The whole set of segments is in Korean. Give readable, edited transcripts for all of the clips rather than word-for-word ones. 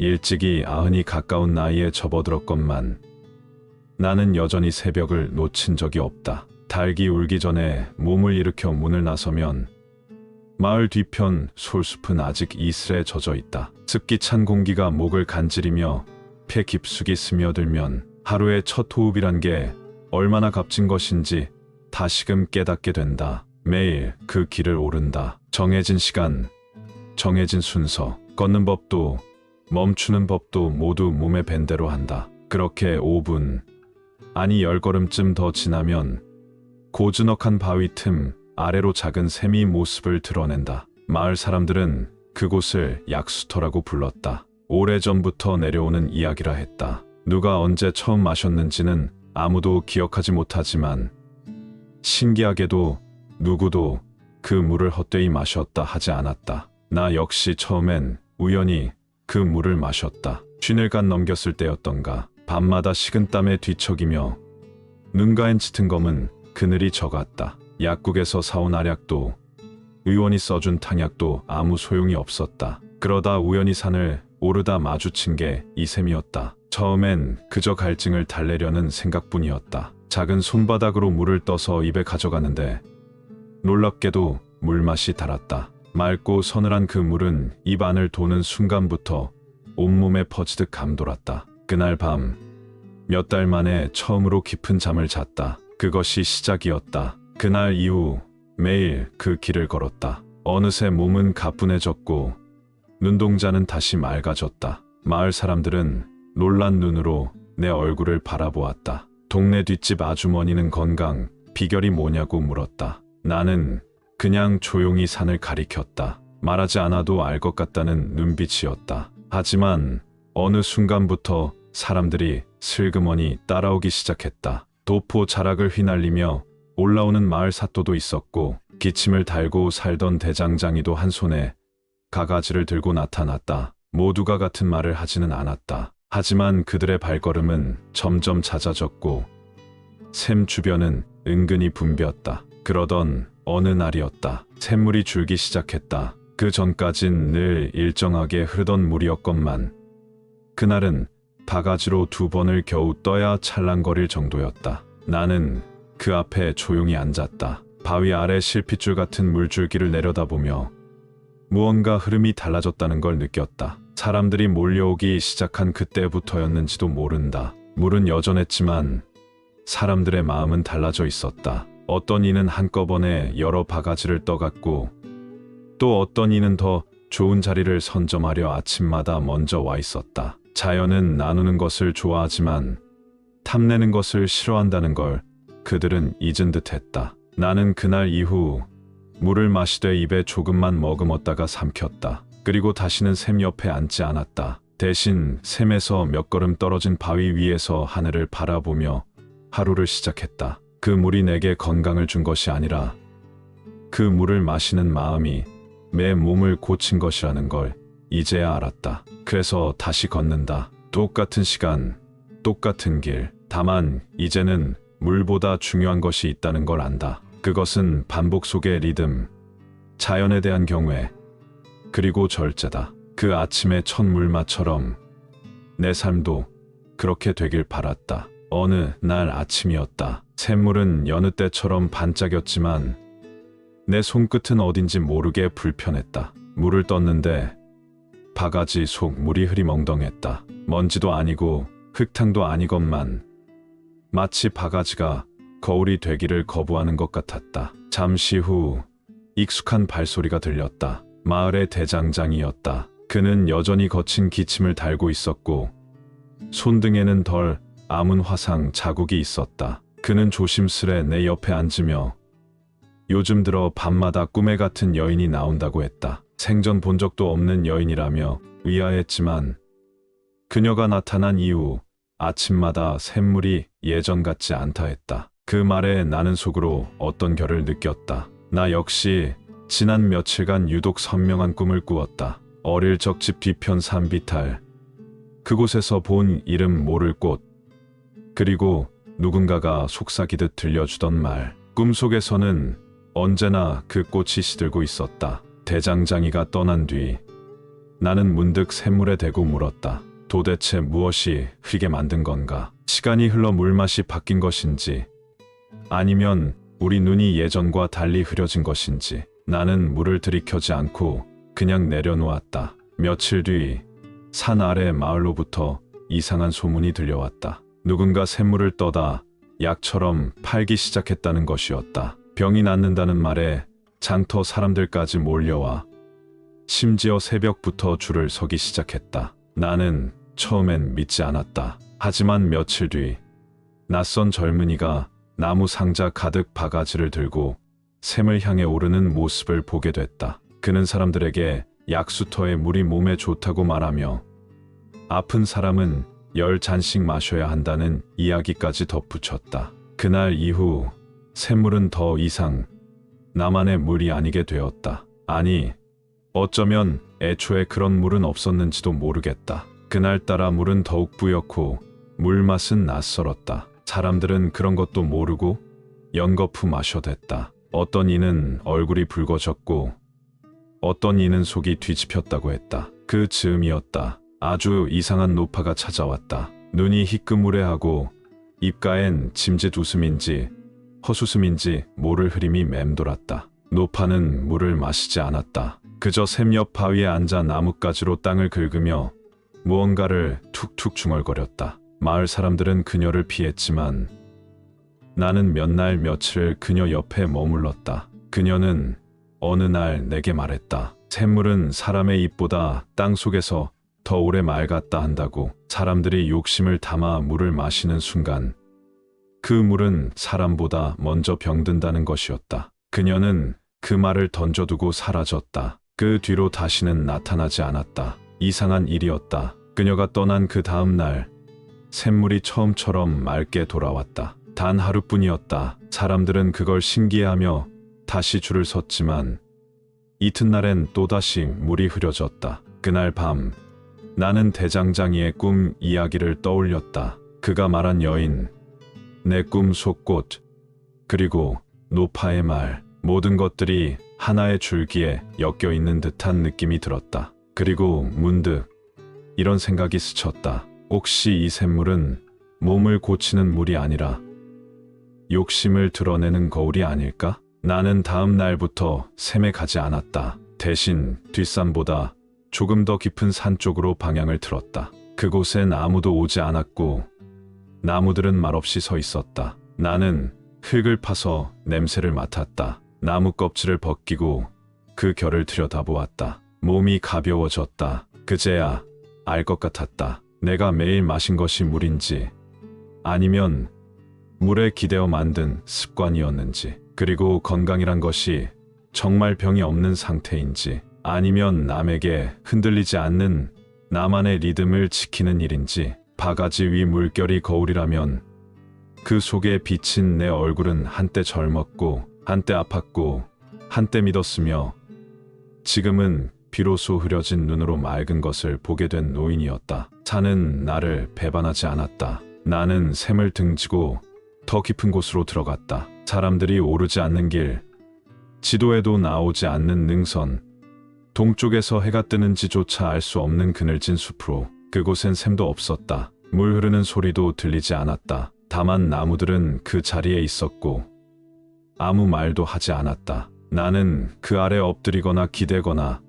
일찍이 90이 가까운 나이에 접어들었건만 나는 여전히 새벽을 놓친 적이 없다. 닭이 울기 전에 몸을 일으켜 문을 나서면 마을 뒤편 솔숲은 아직 이슬에 젖어 있다. 습기 찬 공기가 목을 간지리며 폐 깊숙이 스며들면 하루의 첫 호흡이란 게 얼마나 값진 것인지 다시금 깨닫게 된다. 매일 그 길을 오른다. 정해진 시간, 정해진 순서, 걷는 법도 멈추는 법도 모두 몸에 밴 대로 한다. 그렇게 5분, 아니 10걸음쯤 더 지나면 고즈넉한 바위 틈 아래로 작은 샘이 모습을 드러낸다. 마을 사람들은 그곳을 약수터라고 불렀다. 오래전부터 내려오는 이야기라 했다. 누가 언제 처음 마셨는지는 아무도 기억하지 못하지만 신기하게도 누구도 그 물을 헛되이 마셨다 하지 않았다. 나 역시 처음엔 우연히 그 물을 마셨다. 쉰일간 넘겼을 때였던가. 밤마다 식은땀에 뒤척이며 눈가엔 짙은 검은 그늘이 져갔다. 약국에서 사온 알약도 의원이 써준 탕약도 아무 소용이 없었다. 그러다 우연히 산을 오르다 마주친 게 이샘이었다. 처음엔 그저 갈증을 달래려는 생각뿐이었다. 작은 손바닥으로 물을 떠서 입에 가져가는데 놀랍게도 물맛이 달았다. 맑고 서늘한 그 물은 입 안을 도는 순간부터 온몸에 퍼지듯 감돌았다. 그날 밤 몇 달 만에 처음으로 깊은 잠을 잤다. 그것이 시작이었다. 그날 이후 매일 그 길을 걸었다. 어느새 몸은 가뿐해졌고 눈동자는 다시 맑아졌다. 마을 사람들은 놀란 눈으로 내 얼굴을 바라보았다. 동네 뒷집 아주머니는 건강, 비결이 뭐냐고 물었다. 나는 그냥 조용히 산을 가리켰다. 말하지 않아도 알 것 같다는 눈빛이었다. 하지만 어느 순간부터 사람들이 슬그머니 따라오기 시작했다. 도포 자락을 휘날리며 올라오는 마을 사또도 있었고 기침을 달고 살던 대장장이도 한 손에 가가지를 들고 나타났다. 모두가 같은 말을 하지는 않았다. 하지만 그들의 발걸음은 점점 잦아졌고 샘 주변은 은근히 붐볐다. 그러던 어느 날이었다. 샘물이 줄기 시작했다. 그 전까진 늘 일정하게 흐르던 물이었건만 그날은 바가지로 2번을 겨우 떠야 찰랑거릴 정도였다. 나는 그 앞에 조용히 앉았다. 바위 아래 실핏줄 같은 물줄기를 내려다보며 무언가 흐름이 달라졌다는 걸 느꼈다. 사람들이 몰려오기 시작한 그때부터였는지도 모른다. 물은 여전했지만 사람들의 마음은 달라져 있었다. 어떤 이는 한꺼번에 여러 바가지를 떠갔고 또 어떤 이는 더 좋은 자리를 선점하려 아침마다 먼저 와 있었다. 자연은 나누는 것을 좋아하지만 탐내는 것을 싫어한다는 걸 그들은 잊은 듯 했다. 나는 그날 이후 물을 마시되 입에 조금만 머금었다가 삼켰다. 그리고 다시는 샘 옆에 앉지 않았다. 대신 샘에서 몇 걸음 떨어진 바위 위에서 하늘을 바라보며 하루를 시작했다. 그 물이 내게 건강을 준 것이 아니라 그 물을 마시는 마음이 내 몸을 고친 것이라는 걸 이제야 알았다. 그래서 다시 걷는다. 똑같은 시간, 똑같은 길. 다만 이제는 물보다 중요한 것이 있다는 걸 안다. 그것은 반복 속의 리듬, 자연에 대한 경외, 그리고 절제다. 그 아침의 첫 물맛처럼 내 삶도 그렇게 되길 바랐다. 어느 날 아침이었다. 샘물은 여느 때처럼 반짝였지만 내 손끝은 어딘지 모르게 불편했다. 물을 떴는데 바가지 속 물이 흐리멍덩했다. 먼지도 아니고 흙탕도 아니건만 마치 바가지가 거울이 되기를 거부하는 것 같았다. 잠시 후 익숙한 발소리가 들렸다. 마을의 대장장이었다. 그는 여전히 거친 기침을 달고 있었고 손등에는 덜 아문 화상 자국이 있었다. 그는 조심스레 내 옆에 앉으며 요즘 들어 밤마다 꿈에 같은 여인이 나온다고 했다. 생전 본 적도 없는 여인이라며 의아했지만 그녀가 나타난 이후 아침마다 샘물이 예전 같지 않다 했다. 그 말에 나는 속으로 어떤 결을 느꼈다. 나 역시 지난 며칠간 유독 선명한 꿈을 꾸었다. 어릴 적 집 뒤편 산비탈, 그곳에서 본 이름 모를 꽃, 그리고 누군가가 속삭이듯 들려주던 말. 꿈속에서는 언제나 그 꽃이 시들고 있었다. 대장장이가 떠난 뒤 나는 문득 샘물에 대고 물었다. 도대체 무엇이 흐리게 만든 건가? 시간이 흘러 물맛이 바뀐 것인지, 아니면 우리 눈이 예전과 달리 흐려진 것인지. 나는 물을 들이켜지 않고 그냥 내려놓았다. 며칠 뒤 산 아래 마을로부터 이상한 소문이 들려왔다. 누군가 샘물을 떠다 약처럼 팔기 시작했다는 것이었다. 병이 낫는다는 말에 장터 사람들까지 몰려와 심지어 새벽부터 줄을 서기 시작했다. 나는 처음엔 믿지 않았다. 하지만 며칠 뒤 낯선 젊은이가 나무 상자 가득 바가지를 들고 샘을 향해 오르는 모습을 보게 됐다. 그는 사람들에게 약수터의 물이 몸에 좋다고 말하며 아픈 사람은 10잔씩 마셔야 한다는 이야기까지 덧붙였다. 그날 이후 샘물은 더 이상 나만의 물이 아니게 되었다. 아니, 어쩌면 애초에 그런 물은 없었는지도 모르겠다. 그날따라 물은 더욱 뿌옇고 물맛은 낯설었다. 사람들은 그런 것도 모르고 연거푸 마셔댔다. 어떤 이는 얼굴이 붉어졌고 어떤 이는 속이 뒤집혔다고 했다. 그 즈음이었다. 아주 이상한 노파가 찾아왔다. 눈이 희끄무레하고 입가엔 짐짓 웃음인지 헛웃음인지 모를 흐림이 맴돌았다. 노파는 물을 마시지 않았다. 그저 샘 옆 바위에 앉아 나뭇가지로 땅을 긁으며 무언가를 툭툭 중얼거렸다. 마을 사람들은 그녀를 피했지만 나는 몇 날 며칠 그녀 옆에 머물렀다. 그녀는 어느 날 내게 말했다. 샘물은 사람의 입보다 땅 속에서 더 오래 맑았다 한다고. 사람들이 욕심을 담아 물을 마시는 순간 그 물은 사람보다 먼저 병든다는 것이었다. 그녀는 그 말을 던져두고 사라졌다. 그 뒤로 다시는 나타나지 않았다. 이상한 일이었다. 그녀가 떠난 그 다음 날 샘물이 처음처럼 맑게 돌아왔다. 단 하루뿐이었다. 사람들은 그걸 신기해하며 다시 줄을 섰지만 이튿날엔 또다시 물이 흐려졌다. 그날 밤 나는 대장장이의 꿈 이야기를 떠올렸다. 그가 말한 여인, 내 꿈 속 꽃, 그리고 노파의 말, 모든 것들이 하나의 줄기에 엮여 있는 듯한 느낌이 들었다. 그리고 문득 이런 생각이 스쳤다. 혹시 이 샘물은 몸을 고치는 물이 아니라 욕심을 드러내는 거울이 아닐까? 나는 다음 날부터 샘에 가지 않았다. 대신 뒷산보다 조금 더 깊은 산 쪽으로 방향을 틀었다. 그곳엔 아무도 오지 않았고 나무들은 말없이 서 있었다. 나는 흙을 파서 냄새를 맡았다. 나무 껍질을 벗기고 그 결을 들여다보았다. 몸이 가벼워졌다. 그제야 알 것 같았다. 내가 매일 마신 것이 물인지 아니면 물에 기대어 만든 습관이었는지, 그리고 건강이란 것이 정말 병이 없는 상태인지 아니면 남에게 흔들리지 않는 나만의 리듬을 지키는 일인지. 바가지 위 물결이 거울이라면 그 속에 비친 내 얼굴은 한때 젊었고 한때 아팠고 한때 믿었으며 지금은 비로소 흐려진 눈으로 맑은 것을 보게 된 노인이었다. 산은 나를 배반하지 않았다. 나는 샘을 등지고 더 깊은 곳으로 들어갔다. 사람들이 오르지 않는 길, 지도에도 나오지 않는 능선, 동쪽에서 해가 뜨는지조차 알 수 없는 그늘진 숲으로. 그곳엔 샘도 없었다. 물 흐르는 소리도 들리지 않았다. 다만 나무들은 그 자리에 있었고 아무 말도 하지 않았다. 나는 그 아래 엎드리거나 기대거나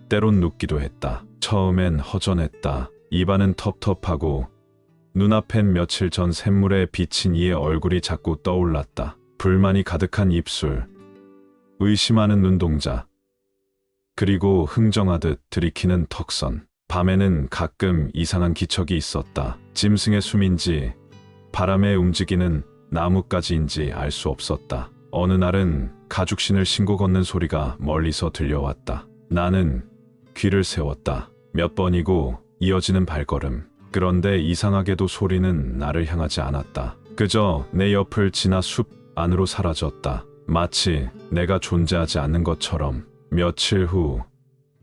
때론 눕기도 했다. 처음엔 허전했다. 입안은 텁텁하고 눈앞엔 며칠 전 샘물에 비친 이의 얼굴이 자꾸 떠올랐다. 불만이 가득한 입술, 의심하는 눈동자, 그리고 흥정하듯 들이키는 턱선. 밤에는 가끔 이상한 기척이 있었다. 짐승의 숨인지 바람에 움직이는 나뭇가지인지 알 수 없었다. 어느 날은 가죽신을 신고 걷는 소리가 멀리서 들려왔다. 나는 귀를 세웠다. 몇 번이고 이어지는 발걸음. 그런데 이상하게도 소리는 나를 향하지 않았다. 그저 내 옆을 지나 숲 안으로 사라졌다. 마치 내가 존재하지 않는 것처럼. 며칠 후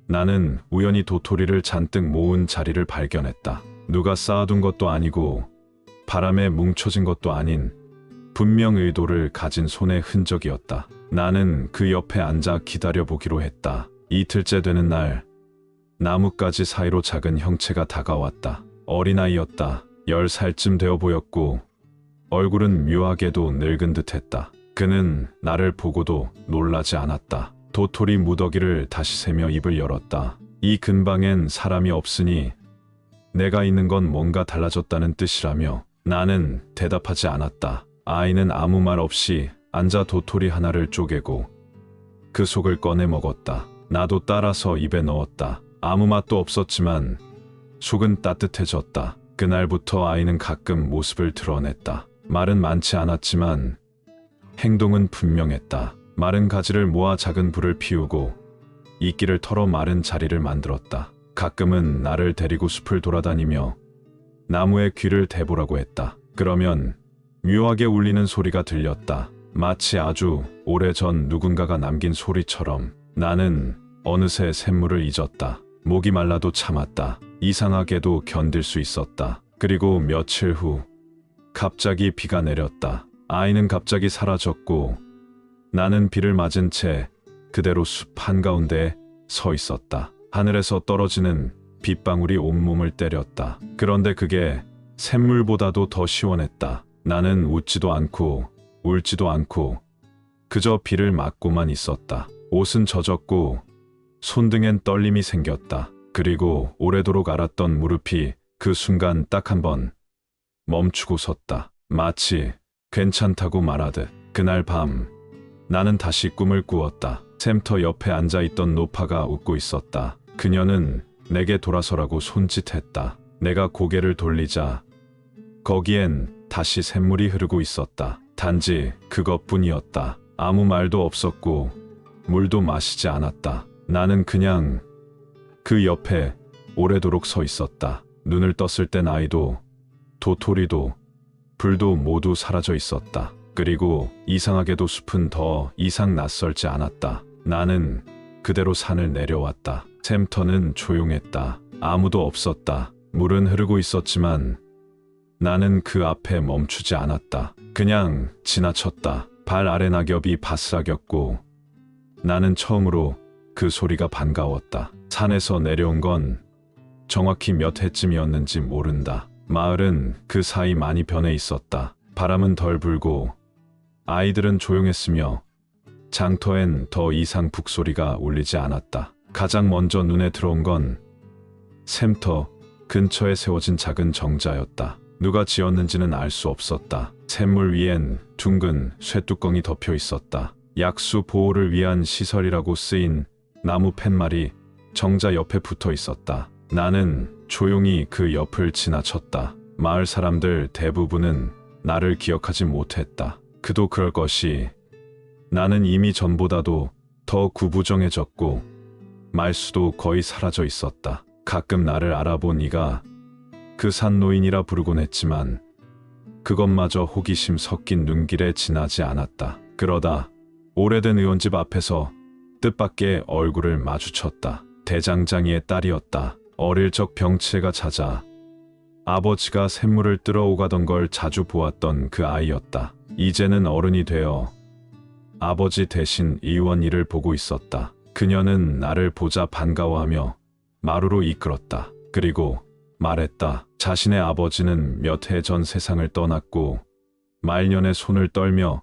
나는 우연히 도토리를 잔뜩 모은 자리를 발견했다. 누가 쌓아둔 것도 아니고 바람에 뭉쳐진 것도 아닌 분명 의도를 가진 손의 흔적이었다. 나는 그 옆에 앉아 기다려보기로 했다. 이틀째 되는 날 나뭇가지 사이로 작은 형체가 다가왔다. 어린아이였다. 10살쯤 되어 보였고 얼굴은 묘하게도 늙은 듯했다. 그는 나를 보고도 놀라지 않았다. 도토리 무더기를 다시 세며 입을 열었다. 이 근방엔 사람이 없으니 내가 있는 건 뭔가 달라졌다는 뜻이라며 나는 대답하지 않았다. 아이는 아무 말 없이 앉아 도토리 하나를 쪼개고 그 속을 꺼내 먹었다. 나도 따라서 입에 넣었다. 아무 맛도 없었지만 속은 따뜻해졌다. 그날부터 아이는 가끔 모습을 드러냈다. 말은 많지 않았지만 행동은 분명했다. 마른 가지를 모아 작은 불을 피우고 이끼를 털어 마른 자리를 만들었다. 가끔은 나를 데리고 숲을 돌아다니며 나무에 귀를 대보라고 했다. 그러면 묘하게 울리는 소리가 들렸다. 마치 아주 오래전 누군가가 남긴 소리처럼. 나는 어느새 샘물을 잊었다. 목이 말라도 참았다. 이상하게도 견딜 수 있었다. 그리고 며칠 후 갑자기 비가 내렸다. 아이는 갑자기 사라졌고 나는 비를 맞은 채 그대로 숲 한가운데에 서 있었다. 하늘에서 떨어지는 빗방울이 온몸을 때렸다. 그런데 그게 샘물보다도 더 시원했다. 나는 웃지도 않고 울지도 않고 그저 비를 맞고만 있었다. 옷은 젖었고 손등엔 떨림이 생겼다. 그리고 오래도록 앓았던 무릎이 그 순간 딱 한 번 멈추고 섰다. 마치 괜찮다고 말하듯. 그날 밤 나는 다시 꿈을 꾸었다. 샘터 옆에 앉아있던 노파가 웃고 있었다. 그녀는 내게 돌아서라고 손짓했다. 내가 고개를 돌리자 거기엔 다시 샘물이 흐르고 있었다. 단지 그것뿐이었다. 아무 말도 없었고 물도 마시지 않았다. 나는 그냥 그 옆에 오래도록 서 있었다. 눈을 떴을 땐 아이도 도토리도 불도 모두 사라져 있었다. 그리고 이상하게도 숲은 더 이상 낯설지 않았다. 나는 그대로 산을 내려왔다. 샘터는 조용했다. 아무도 없었다. 물은 흐르고 있었지만 나는 그 앞에 멈추지 않았다. 그냥 지나쳤다. 발 아래 낙엽이 바스락였고 나는 처음으로 그 소리가 반가웠다. 산에서 내려온 건 정확히 몇 해쯤이었는지 모른다. 마을은 그 사이 많이 변해 있었다. 바람은 덜 불고 아이들은 조용했으며 장터엔 더 이상 북소리가 울리지 않았다. 가장 먼저 눈에 들어온 건 샘터 근처에 세워진 작은 정자였다. 누가 지었는지는 알 수 없었다. 샘물 위엔 둥근 쇠뚜껑이 덮여 있었다. 약수 보호를 위한 시설이라고 쓰인 나무 팻말이 정자 옆에 붙어 있었다. 나는 조용히 그 옆을 지나쳤다. 마을 사람들 대부분은 나를 기억하지 못했다. 그도 그럴 것이. 나는 이미 전보다도 더 구부정해졌고 말수도 거의 사라져 있었다. 가끔 나를 알아본 이가 그 산노인이라 부르곤 했지만 그것마저 호기심 섞인 눈길에 지나지 않았다. 그러다 오래된 의원집 앞에서 뜻밖의 얼굴을 마주쳤다. 대장장이의 딸이었다. 어릴 적 병치레가 잦아 아버지가 샘물을 뜨러 오가던 걸 자주 보았던 그 아이였다. 이제는 어른이 되어 아버지 대신 의원 일을 보고 있었다. 그녀는 나를 보자 반가워하며 마루로 이끌었다. 그리고 말했다. 자신의 아버지는 몇 해 전 세상을 떠났고 말년에 손을 떨며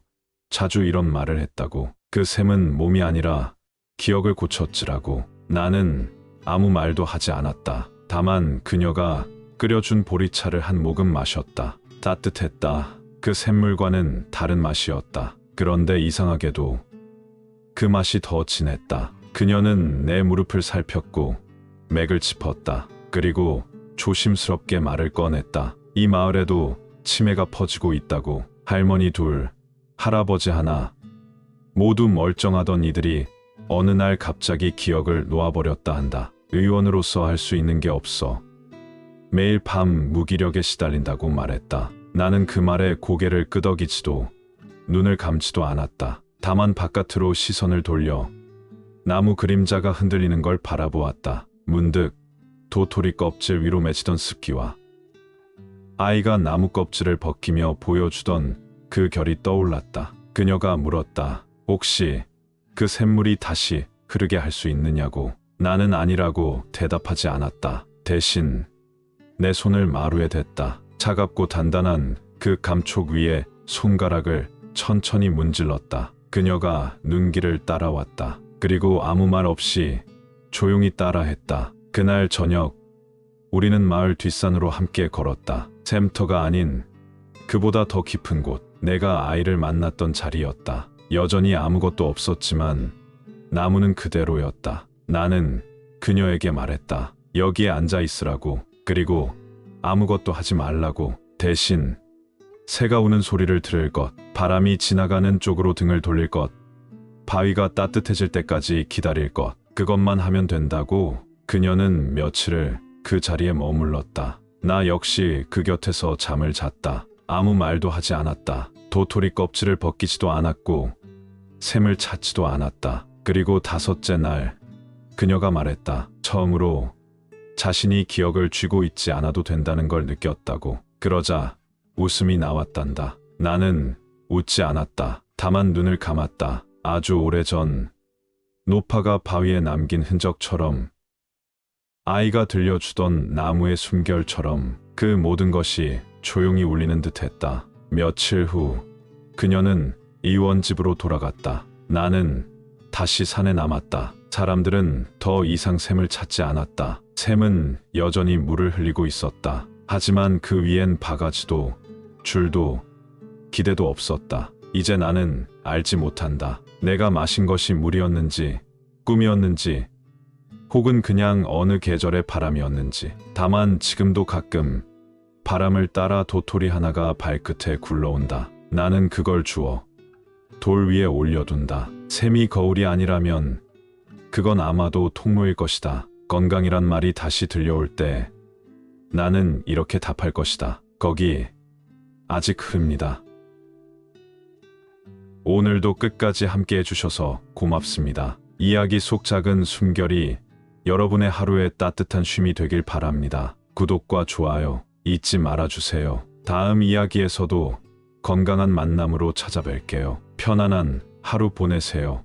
자주 이런 말을 했다고. 그 샘은 몸이 아니라 기억을 고쳤지라고. 나는 아무 말도 하지 않았다. 다만 그녀가 끓여준 보리차를 한 모금 마셨다. 따뜻했다. 그 샘물과는 다른 맛이었다. 그런데 이상하게도 그 맛이 더 진했다. 그녀는 내 무릎을 살폈고 맥을 짚었다. 그리고 조심스럽게 말을 꺼냈다. 이 마을에도 치매가 퍼지고 있다고. 할머니 둘, 할아버지 하나, 모두 멀쩡하던 이들이 어느 날 갑자기 기억을 놓아버렸다 한다. 의원으로서 할 수 있는 게 없어. 매일 밤 무기력에 시달린다고 말했다. 나는 그 말에 고개를 끄덕이지도 눈을 감지도 않았다. 다만 바깥으로 시선을 돌려 나무 그림자가 흔들리는 걸 바라보았다. 문득 도토리 껍질 위로 맺히던 습기와 아이가 나무 껍질을 벗기며 보여주던 그 결이 떠올랐다. 그녀가 물었다. 혹시 그 샘물이 다시 흐르게 할 수 있느냐고. 나는 아니라고 대답하지 않았다. 대신 내 손을 마루에 댔다. 차갑고 단단한 그 감촉 위에 손가락을 천천히 문질렀다. 그녀가 눈길을 따라왔다. 그리고 아무 말 없이 조용히 따라했다. 그날 저녁 우리는 마을 뒷산으로 함께 걸었다. 샘터가 아닌 그보다 더 깊은 곳, 내가 아이를 만났던 자리였다. 여전히 아무것도 없었지만 나무는 그대로였다. 나는 그녀에게 말했다. 여기에 앉아 있으라고. 그리고 아무것도 하지 말라고. 대신 새가 우는 소리를 들을 것, 바람이 지나가는 쪽으로 등을 돌릴 것, 바위가 따뜻해질 때까지 기다릴 것, 그것만 하면 된다고. 그녀는 며칠을 그 자리에 머물렀다. 나 역시 그 곁에서 잠을 잤다. 아무 말도 하지 않았다. 도토리 껍질을 벗기지도 않았고 샘을 찾지도 않았다. 그리고 5째 날 그녀가 말했다. 처음으로 자신이 기억을 쥐고 있지 않아도 된다는 걸 느꼈다고. 그러자 웃음이 나왔단다. 나는 웃지 않았다. 다만 눈을 감았다. 아주 오래전 노파가 바위에 남긴 흔적처럼, 아이가 들려주던 나무의 숨결처럼 그 모든 것이 조용히 울리는 듯했다. 며칠 후 그녀는 이원집으로 돌아갔다. 나는 다시 산에 남았다. 사람들은 더 이상 샘을 찾지 않았다. 샘은 여전히 물을 흘리고 있었다. 하지만 그 위엔 바가지도 줄도 기대도 없었다. 이제 나는 알지 못한다. 내가 마신 것이 물이었는지 꿈이었는지 혹은 그냥 어느 계절의 바람이었는지. 다만 지금도 가끔 바람을 따라 도토리 하나가 발끝에 굴러온다. 나는 그걸 주워 돌 위에 올려둔다. 샘이 거울이 아니라면 그건 아마도 통로일 것이다. 건강이란 말이 다시 들려올 때 나는 이렇게 답할 것이다. 거기 아직 흐릅니다. 오늘도 끝까지 함께 해주셔서 고맙습니다. 이야기 속 작은 숨결이 여러분의 하루에 따뜻한 쉼이 되길 바랍니다. 구독과 좋아요 잊지 말아주세요. 다음 이야기에서도 건강한 만남으로 찾아뵐게요. 편안한 하루 보내세요.